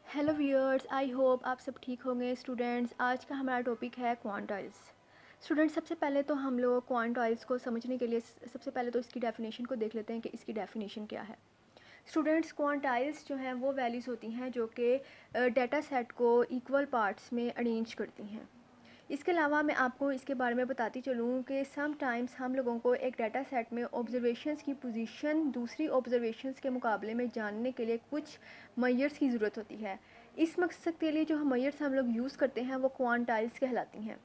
Hello viewers, I hope आप सब ठीक होंगे। स्टूडेंट्स, आज का हमारा टॉपिक है क्वांटाइल्स। स्टूडेंट्स, सबसे पहले तो हम लोग क्वांटाइल्स को समझने के लिए सबसे पहले तो इसकी डेफिनेशन को देख लेते हैं कि इसकी डेफिनेशन क्या है। स्टूडेंट्स, क्वांटाइल्स जो हैं वो वैल्यूज़ होती हैं जो कि डेटा सेट को इक्वल पार्ट्स में अरेंज करती हैं। इसके अलावा मैं आपको इसके बारे में बताती चलूँ कि समटाइम्स हम लोगों को एक डाटा सेट में ऑब्जर्वेशंस की पोजीशन दूसरी ऑब्जर्वेशंस के मुकाबले में जानने के लिए कुछ मेजर्स की ज़रूरत होती है। इस मकसद के लिए जो मेजर्स हम लोग यूज़ करते हैं वो क्वांटाइल्स कहलाती हैं।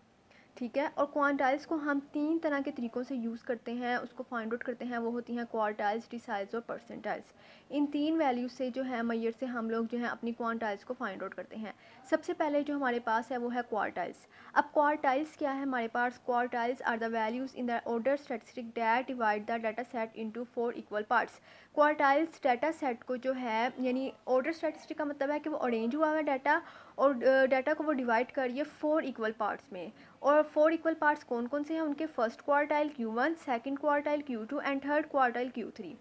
ठीक है, और क्वांटाइल्स को हम 3 तरह के तरीक़ों से यूज़ करते हैं, उसको फाइंड आउट करते हैं। वो होती हैं क्वार्टाइल्स, डिसाइल्स और परसेंटाइल्स। इन 3 वैल्यूज़ से जो है मेजर से हम लोग जो है अपनी क्वांटाइल्स को फाइंड आउट करते हैं। सबसे पहले जो हमारे पास है वो है क्वार्टाइल्स। अब क्वार्टाइल्स क्या है हमारे पास? Quartiles are the values in the order statistic that divide the data set into 4 equal parts. Quartiles data set को जो है, यानी ऑर्डर स्टैटिस्टिक का मतलब है कि वो अरेंज हुआ है डाटा, और डाटा को वो डिवाइड करिए 4 इक्वल पार्ट्स में। और 4 इक्वल पार्ट्स कौन कौन से हैं उनके? First quartile Q1, second quartile Q2 and third quartile Q3।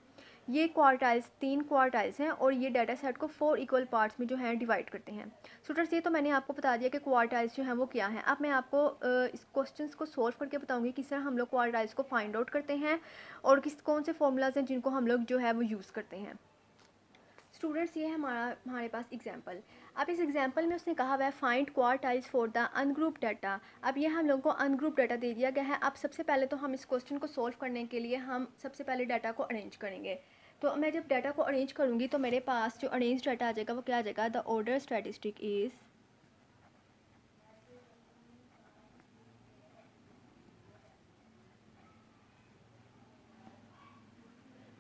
ये क्वार्टाइल्स 3 क्वार्टाइल्स हैं और ये डाटा सेट को 4 इक्वल पार्ट्स में जो है डिवाइड करते हैं। स्टूडेंट्स, ये तो मैंने आपको बता दिया कि क्वार्टाइल्स जो हैं वो क्या हैं। अब मैं आपको इस क्वेश्चंस को सॉल्व करके बताऊंगी किस तरह हम लोग क्वार्टाइल्स को फाइंड आउट करते हैं और कौन से फॉर्मूलाज हैं जिनको हम लोग जो है वो यूज़ करते हैं। स्टूडेंट्स, ये है हमारे पास एग्जाम्पल। अब इस एग्जाम्पल में उसने कहा हुआ है find quartiles for the ungroup data. अब ये हम लोगों को अनग्रुप डाटा दे दिया गया है। अब सबसे पहले तो हम इस क्वेश्चन को सॉल्व करने के लिए हम सबसे पहले डाटा को अरेंज करेंगे। तो मैं जब डाटा को अरेंज करूँगी तो मेरे पास जो अरेंज डाटा आ जाएगा वो क्या आ जाएगा? द ऑर्डर स्टैटिस्टिक इज़,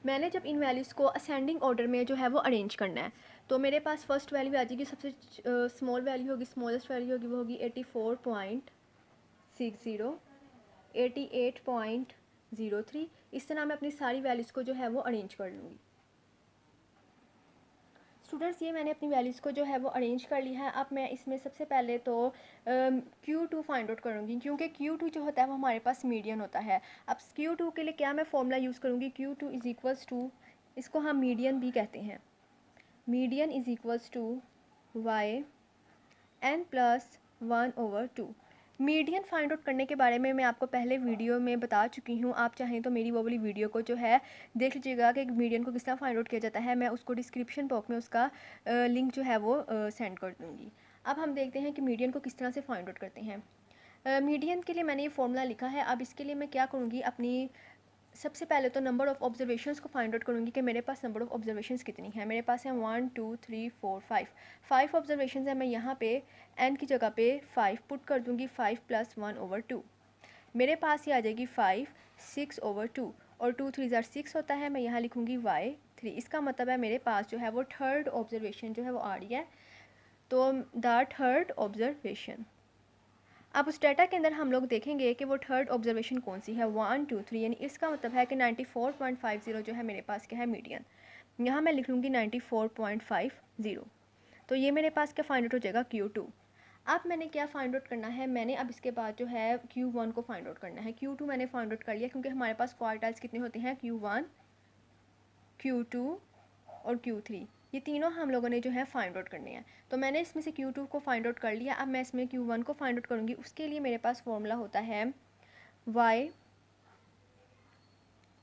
मैंने जब इन वैल्यूज़ को असेंडिंग ऑर्डर में जो है वो अरेंज करना है तो मेरे पास फर्स्ट वैल्यू आ जाएगी, सबसे स्मॉल वैल्यू होगी, स्मॉलेस्ट वैल्यू होगी, वो होगी 84.60, 88.03। इस तरह मैं अपनी सारी वैल्यूज़ को जो है वो अरेंज कर लूँगी। स्टूडेंट्स, ये मैंने अपनी वैल्यूज़ को जो है वो अरेंज कर लिया है। अब मैं इसमें सबसे पहले तो Q2 फाइंड आउट करूँगी, क्योंकि Q2 जो होता है वो हमारे पास मीडियन होता है। अब Q2 के लिए क्या मैं फॉर्मूला यूज़ करूँगी? Q2 इज़ इक्वल्स टू, इसको हम मीडियन भी कहते हैं, median is equals to y n plus 1/2। Median find out करने के बारे में मैं आपको पहले वीडियो में बता चुकी हूँ। आप चाहें तो मेरी वो वाली वीडियो को जो है देख लीजिएगा कि मीडियन को किस तरह फाइंड आउट किया जाता है। मैं उसको डिस्क्रिप्शन बॉक्स में उसका लिंक जो है वो सेंड कर दूँगी। अब हम देखते हैं कि मीडियन को किस तरह से फाइंड आउट करते हैं। मीडियन के लिए मैंने ये फॉर्मूला लिखा है। अब इसके लिए मैं क्या करूँगी, अपनी सबसे पहले तो नंबर ऑफ़ ऑब्जर्वेशंस को फाइंड आउट करूँगी कि मेरे पास नंबर ऑफ़ ऑब्जर्वेशंस कितनी है। मेरे पास है 1 2 3 4 5 ऑब्जर्वेशंस है। मैं यहाँ पे n की जगह पे 5 पुट कर दूँगी, 5 + 1/2। मेरे पास ये आ जाएगी 5 6/2, और 2 3 ज़ार 6 होता है। मैं यहाँ लिखूँगी y3। इसका मतलब है मेरे पास जो है वो थर्ड ऑब्जर्वेशन जो है वो आ रही है। तो द थर्ड ऑब्जर्वेशन, अब उस डाटा के अंदर हम लोग देखेंगे कि वो थर्ड ऑब्जर्वेशन कौन सी है, 1 2 3, यानी इसका मतलब है कि 94.50 जो है मेरे पास क्या है? मीडियन। यहाँ मैं लिख लूँगी 94.50। तो ये मेरे पास क्या फाइंड आउट हो जाएगा? Q2। अब मैंने क्या फाइंड आउट करना है? मैंने अब इसके बाद जो है Q1 को फाइंड आउट करना है। Q2 मैंने फाइंड आउट कर लिया, क्योंकि हमारे पास क्वार्टाइल्स कितने होते हैं? Q1, Q2 और Q3। ये तीनों हम लोगों ने जो है फाइंड आउट करने हैं। तो मैंने इसमें से Q2 को फाइंड आउट कर लिया। अब मैं इसमें Q1 को फाइंड आउट करूँगी। उसके लिए मेरे पास फॉर्मूला होता है y।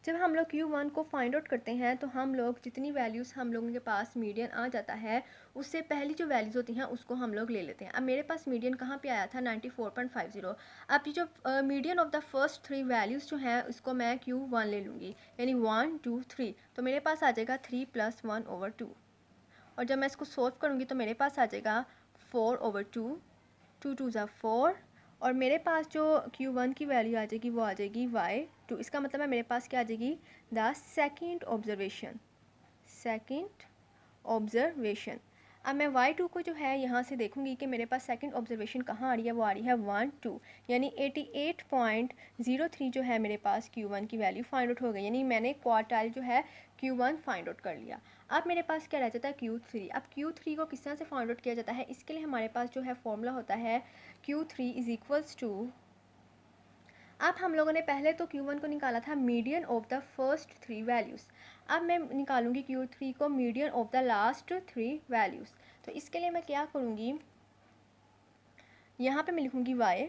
जब हम लोग Q1 को फाइंड आउट करते हैं तो हम लोग जितनी वैल्यूज़ हम लोगों के पास मीडियन आ जाता है, उससे पहली जो वैल्यूज़ होती हैं उसको हम लोग ले लेते हैं। अब मेरे पास मीडियन कहाँ पे आया था? 94.50। अब ये जो median of the first 3 values जो हैं उसको मैं Q1 ले लूँगी, यानी 1 2 3। तो मेरे पास आ जाएगा 3 + 1/2। और जब मैं इसको सॉल्व करूँगी तो मेरे पास आ जाएगा 4/2, 2 2 ज़ा 4। और मेरे पास जो Q1 की वैल्यू आ जाएगी वो आ जाएगी y2। इसका मतलब है मेरे पास क्या आ जाएगी? The second observation, second observation. अब मैं y2 को जो है यहाँ से देखूँगी कि मेरे पास सेकंड ऑब्जर्वेशन कहाँ आ रही है। वो आ रही है 1 2, यानी 88.03 जो है मेरे पास Q1 की वैल्यू फाइंड आउट हो गई, यानी मैंने क्वार्टाइल जो है Q1 फाइंड आउट कर लिया। अब मेरे पास क्या रह जाता है? Q3। अब Q3 को किस तरह से फाइंड आउट किया जाता है? इसके लिए हमारे पास जो है फॉर्मूला होता है Q3 इज़ इक्वल्स टू, अब हम लोगों ने पहले तो Q1 को निकाला था median of the first 3 values. अब मैं निकालूंगी Q3 को median of the last 3 values. तो इसके लिए मैं क्या करूँगी, यहाँ पे मैं लिखूँगी y,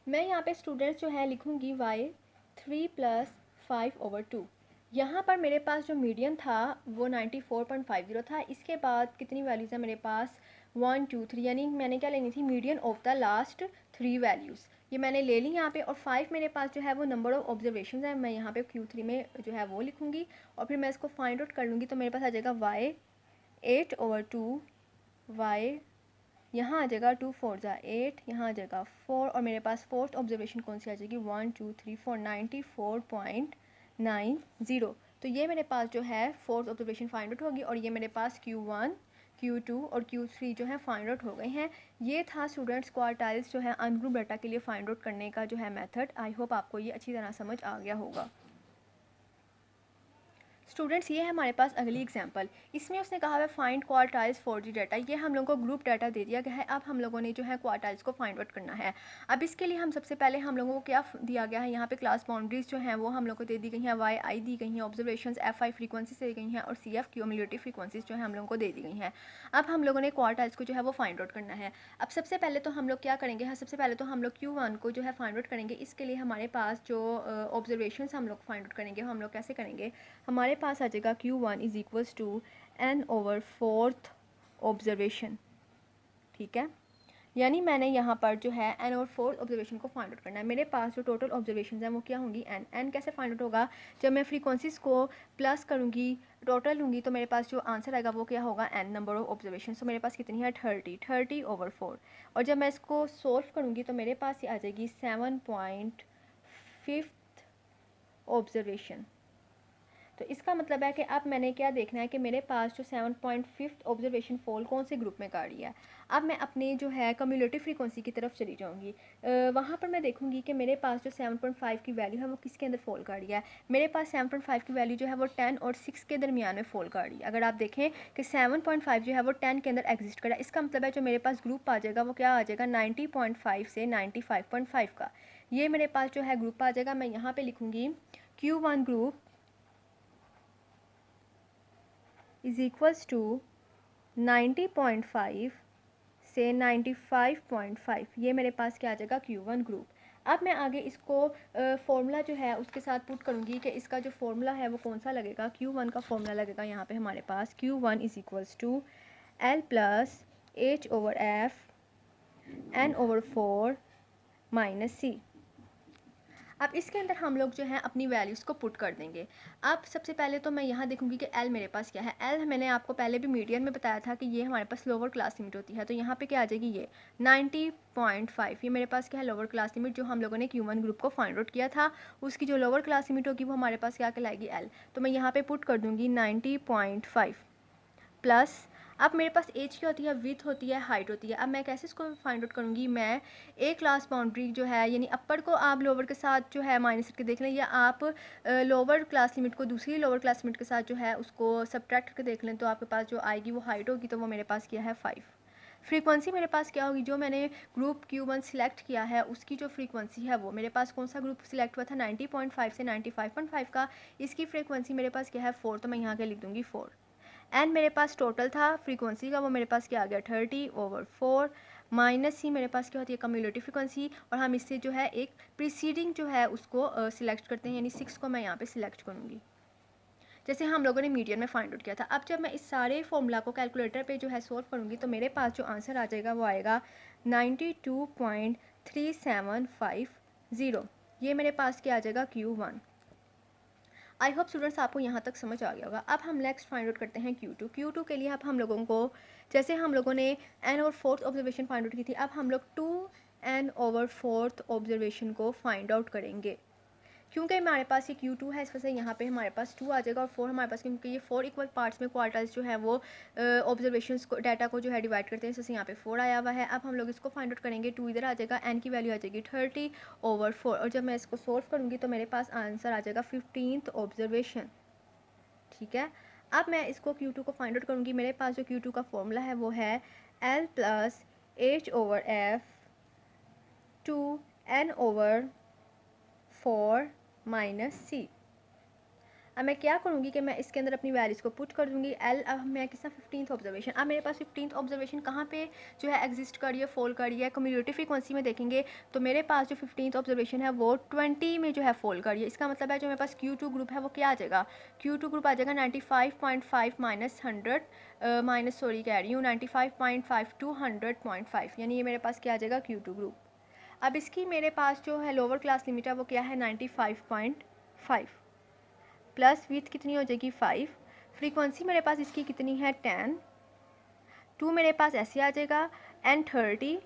मैं यहाँ पे स्टूडेंट्स जो है लिखूँगी y 3 + 5/2। यहाँ पर मेरे पास जो मीडियन था वो 94.50 था। इसके बाद कितनी वैल्यूज़ है मेरे पास, 1 2 3, यानी मैंने क्या लेनी थी, median of the last 3 values. ये मैंने ले ली यहाँ पे। और 5 मेरे पास जो है वो नंबर ऑफ़ ऑब्जर्वेशन है, मैं यहाँ पे Q3 में जो है वो लिखूँगी और फिर मैं इसको फाइंड आउट कर लूँगी। तो मेरे पास आ जाएगा y 8/2, y यहाँ आ जाएगा 2 4 ज़ा 8, यहाँ आ जाएगा 4 और मेरे पास फोर्थ ऑब्जर्वेशन कौन सी आ जाएगी, 1 2 3 4, 94.90। तो ये मेरे पास जो है फोर्थ ऑब्जर्वेशन फाइंड आउट होगी और ये मेरे पास Q1 Q2 और Q3 जो है फाइंड आउट हो गए हैं। ये था स्टूडेंट्स क्वार्टाइल्स जो है अनग्रुप डाटा के लिए फाइंड आउट करने का जो है मेथड। आई होप आपको ये अच्छी तरह समझ आ गया होगा। स्टूडेंट्स ये है हमारे पास अगली एग्जांपल। इसमें उसने कहा है find quartiles for the data. ये हम लोगों को ग्रुप डाटा दे दिया गया है। अब हम लोगों ने जो है क्वार्टाइल्स को फाइंड आउट करना है। अब इसके लिए हम सबसे पहले हम लोगों को क्या दिया गया है, यहाँ पे क्लास बाउंड्रीज जो हैं वो हम लोग को दे दी गई हैं, वाई आई दी गई हैं, ऑब्जर्वेशन FI फ्रीक्वेंसी से दी गई हैं और CF क्यूमुलेटिव फ्रीक्वेंसीज जो है हम लोगों को दे दी गई हैं। अब हम लोगों ने क्वार्टाइल्स को जो है वो फाइंड आउट करना है। अब सबसे पहले तो हम लोग क्या करेंगे, हाँ सबसे पहले तो हम लोग Q1 को जो है फाइंड आउट करेंगे। इसके लिए हमारे पास जो ऑब्जर्वेशन हम लोग फाइंड आउट करेंगे, हम लोग कैसे करेंगे, हमारे पास आ जाएगा Q1 is equals to n/4 observation. ठीक है, यानी मैंने यहाँ पर जो है n/4 ऑब्जर्वेशन को फाइंड आउट करना है। मेरे पास जो टोटल ऑब्जर्वेशन हैं वो क्या होंगी, n कैसे फाइंड आउट होगा, जब मैं फ्रीक्वेंसीज को प्लस करूँगी, टोटल लूँगी, तो मेरे पास जो आंसर आएगा वो क्या होगा, n नंबर ऑफ ऑब्जर्वेशन। तो मेरे पास कितनी है, 30/4। और जब मैं इसको सोल्व करूँगी तो मेरे पास ये आ जाएगी 7.5 ऑब्जर्वेशन। तो इसका मतलब है कि अब मैंने क्या देखना है कि मेरे पास जो 7.5 ऑब्जर्वेशन फॉल कौन से ग्रुप में कर रही है। अब मैं अपनी जो है कम्युलेटिव फ्रीक्वेंसी की तरफ चली जाऊंगी। वहाँ पर मैं देखूंगी कि मेरे पास जो 7.5 की वैल्यू है वो किसके अंदर फॉल कर रही है। मेरे पास 7.5 की वैल्यू जो है वो 10 और 6 के दरमियान में फॉल कर रही है। अगर आप देखें कि 7.5 जो है वो 10 के अंदर एग्जिस्ट कर रहा है, इसका मतलब है जो मेरे पास ग्रुप आ जाएगा वो क्या आ जाएगा, 90.5 से 95.5 का। ये मेरे पास जो है ग्रुप आ जाएगा। मैं यहाँ पर लिखूँगी Q1 group is equals to 90.5 से 95.5। ये मेरे पास क्या आ जाएगा, Q1 ग्रुप। अब मैं आगे इसको फॉर्मूला जो है उसके साथ पुट करूँगी कि इसका जो फॉर्मूला है वो कौन सा लगेगा। Q1 का फॉर्मूला लगेगा यहाँ पे हमारे पास Q1 is equals to L + H/F n/4 - C। अब इसके अंदर हम लोग जो है अपनी वैल्यूज़ को पुट कर देंगे। अब सबसे पहले तो मैं यहाँ देखूँगी कि L मेरे पास क्या है। L मैंने आपको पहले भी मीडियन में बताया था कि ये हमारे पास लोअर क्लास लिमिट होती है। तो यहाँ पे क्या आ जाएगी, ये 90.5। ये मेरे पास क्या है, लोअर क्लास लिमिट जो हम लोगों ने Q1 ग्रुप को फाइंड आउट किया था, उसकी जो लोअर क्लास लिमिट होगी वो हमारे पास क्या कहलाएगी, L। तो मैं यहाँ पर पुट कर दूँगी 90.5 प्लस, अब मेरे पास एज क्या होती है, विथ होती है, हाइट होती है। अब मैं कैसे इसको फाइंड आउट करूँगी, मैं एक क्लास बाउंड्री जो है, यानी अपर को आप लोअर के साथ जो है माइनस करके देख लें, या आप लोअर क्लास लिमिट को दूसरी लोअर क्लास लिमिट के साथ जो है उसको सब्ट्रैक्ट करके देख लें, तो आपके पास जो आएगी वो हाइट होगी। तो वो मेरे पास क्या है, 5। फ्रीक्वेंसी मेरे पास क्या होगी, जो मैंने ग्रुप Q1 सिलेक्ट किया है उसकी जो फ्रीक्वेंसी है वो मेरे पास कौन सा ग्रुप सिलेक्ट हुआ था, 90.5 से 95.5 का। इसकी फ्रीक्वेंसी मेरे पास क्या है, 4। तो मैं यहाँ के लिख दूँगी 4। एंड मेरे पास टोटल था फ्रीक्वेंसी का, वो मेरे पास क्या आ गया, 30/4 माइनस ही मेरे पास क्या होती है, कम्युलेटिव फ्रीक्वेंसी। और हम इससे जो है एक प्रीसीडिंग जो है उसको सिलेक्ट करते हैं, यानी 6 को मैं यहाँ पे सिलेक्ट करूँगी, जैसे हम लोगों ने मीडियन में फाइंड आउट किया था। अब जब मैं इस सारे फॉर्मूला को कैलकुलेटर पे जो है सोल्व करूँगी तो मेरे पास जो आंसर आ जाएगा वो आएगा 92.3750। ये मेरे पास क्या आ जाएगा, Q1। आई होप स्टूडेंट्स आपको यहाँ तक समझ आ गया होगा। अब हम नेक्स्ट फाइंड आउट करते हैं Q2। Q2 के लिए अब हम लोगों को, जैसे हम लोगों ने n/4 ऑब्जर्वेशन फाइंड आउट की थी, अब हम लोग 2n/4 ऑब्जर्वेशन को फाइंड आउट करेंगे। क्योंकि हमारे पास ये Q2 है, इस वजह से यहाँ पे हमारे पास 2 आ जाएगा और 4 हमारे पास, क्योंकि ये 4 इक्वल पार्ट्स में क्वार्टर्स जो है वो ऑब्जर्वेशंस को, डाटा को जो है डिवाइड करते हैं, इस वजह से यहाँ पे 4 आया हुआ है। अब हम लोग इसको फाइंड आउट करेंगे। 2 इधर आ जाएगा, n की वैल्यू आ जाएगी 30/4 और जब मैं इसको सोल्व करूँगी तो मेरे पास आंसर आ जाएगा 15th ऑब्जर्वेशन। ठीक है, अब मैं इसको Q2 को फाइंड आउट करूँगी। मेरे पास जो Q2 का फॉर्मूला है वो है L + H/F 2n/4 - C। अब मैं क्या करूँगी कि मैं इसके अंदर अपनी वैल्यूज़ को पुट कर दूँगी। एल अब मैं किस तरह 15th ऑब्जर्वेशन, अब मेरे पास 15th ऑब्जर्वेशन कहाँ पे जो है एग्जिस्ट कर रही है, फॉल कर रही है। कम्युलेटिव फ्रीक्वेंसी में देखेंगे तो मेरे पास जो 15th ऑब्जर्वेशन है वो 20 में जो है फॉल कर रही है। इसका मतलब है जो मेरे पास Q2 ग्रुप है वो क्या आ जाएगा, Q2 ग्रुप आ जाएगा 95.5 माइनस 100 माइनस सॉरी कह रही हूँ 95.5 टू 100.5, यानी ये मेरे पास क्या आ जाएगा Q2 ग्रुप। अब इसकी मेरे पास जो है लोअर क्लास लिमिट है वो क्या है 95.5 प्लस विथ कितनी हो जाएगी 5। फ्रीक्वेंसी मेरे पास इसकी कितनी है 10, 2 मेरे पास ऐसे आ जाएगा एंड 30,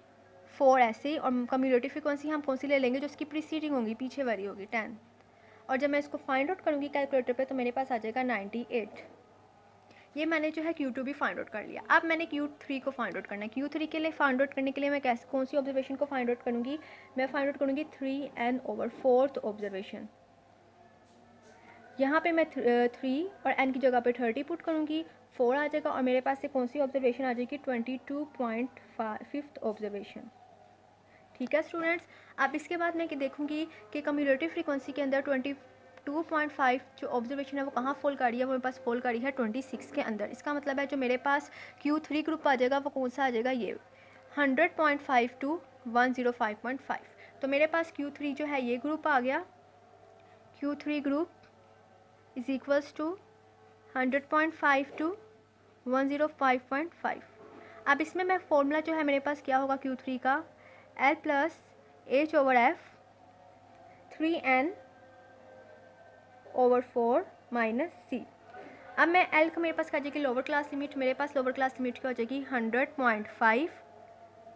4 ऐसे। और कम्युलेटिव फ्रीक्वेंसी हम कौन सी ले लेंगे, जो इसकी प्रीसीडिंग होगी, पीछे वाली होगी 10। और जब मैं इसको फाइंड आउट करूँगी कैलकुलेटर पे तो मेरे पास आ जाएगा 98। ये मैंने जो है Q2 भी फाइंड आउट कर लिया। अब मैंने Q3 को फाइंड आउट करना है। Q3 के लिए फाइंड आउट करने के लिए मैं कैसे कौन सी ऑब्जर्वेशन को फाइंड आउट करूँगी, मैं फाइंड आउट करूँगी 3n/4 ऑब्जर्वेशन। यहाँ पे मैं 3 और n की जगह पे 30 पुट करूँगी, 4 आ जाएगा और मेरे पास से कौन सी ऑब्जर्वेशन आ जाएगी 22.5 ऑब्जर्वेशन। ठीक है स्टूडेंट्स। अब इसके बाद मैं देखूँगी कि कम्युलेटिव फ्रीक्वेंसी के अंदर 22.5 जो ऑब्जर्वेशन है वो कहाँ फॉल कर रही है, वो मेरे पास फॉल कर रही है 26 के अंदर। इसका मतलब है जो मेरे पास Q3 ग्रुप आ जाएगा वो कौन सा आ जाएगा, ये 100.5 टू 105.5। तो मेरे पास Q3 जो है ये ग्रुप आ गया, Q3 group is equals to 100.5 to 105.5। अब इसमें मैं फॉर्मूला जो है मेरे पास क्या होगा Q3 का, L plus H/F 3n/4 minus C। अब मैं L का मेरे पास क्या जाएगी लोअर क्लास लिमिट, मेरे पास लोअर क्लास लिमिट क्या हो जाएगी 100.5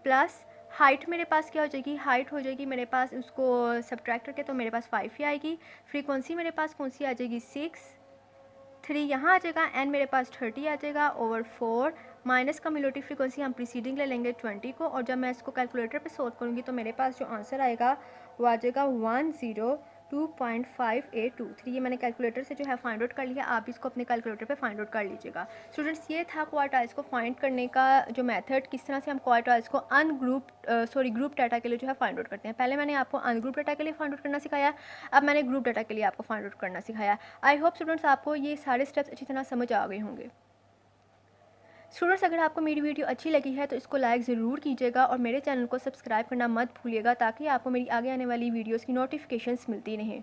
प्लस हाइट मेरे पास क्या हो जाएगी, हाइट हो जाएगी मेरे पास उसको सब्ट्रैक्ट करके तो मेरे पास 5 ही आएगी। फ्रीक्वेंसी मेरे पास कौन सी आ जाएगी 6, 3 यहाँ आ जाएगा एंड मेरे पास 30 आ जाएगा ओवर 4 माइनस कम्युलेटिव फ्रीक्वेंसी हम प्रीसीडिंग ले लेंगे 20 को। और जब मैं इसको कैलकुलेटर पे सोल्व करूँगी तो मेरे पास जो आंसर आएगा वो आ जाएगा 102.5823। ये मैंने कैलकुलेटर से जो है फाइंड आउट कर लिया, आप इसको अपने कैलकुलेटर पे फाइंड आउट कर लीजिएगा। स्टूडेंट्स ये था क्वार्टाइल्स को फाइंड करने का जो मेथड, किस तरह से हम क्वार्टाइल्स को ग्रुप डाटा के लिए जो है फाइंड आउट करते हैं। पहले मैंने आपको अनग्रुप डाटा के लिए फाइंड आउट करना सिखाया, अब मैंने ग्रुप डाटा के लिए आपको फाइंड आउट करना सिखाया। आई होप स्टूडेंट्स आपको ये सारे स्टेप्स अच्छी तरह समझ आ गए होंगे। स्टूडेंट्स अगर आपको मेरी वीडियो अच्छी लगी है तो इसको लाइक ज़रूर कीजिएगा और मेरे चैनल को सब्सक्राइब करना मत भूलिएगा ताकि आपको मेरी आगे आने वाली वीडियोस की नोटिफिकेशंस मिलती रहें।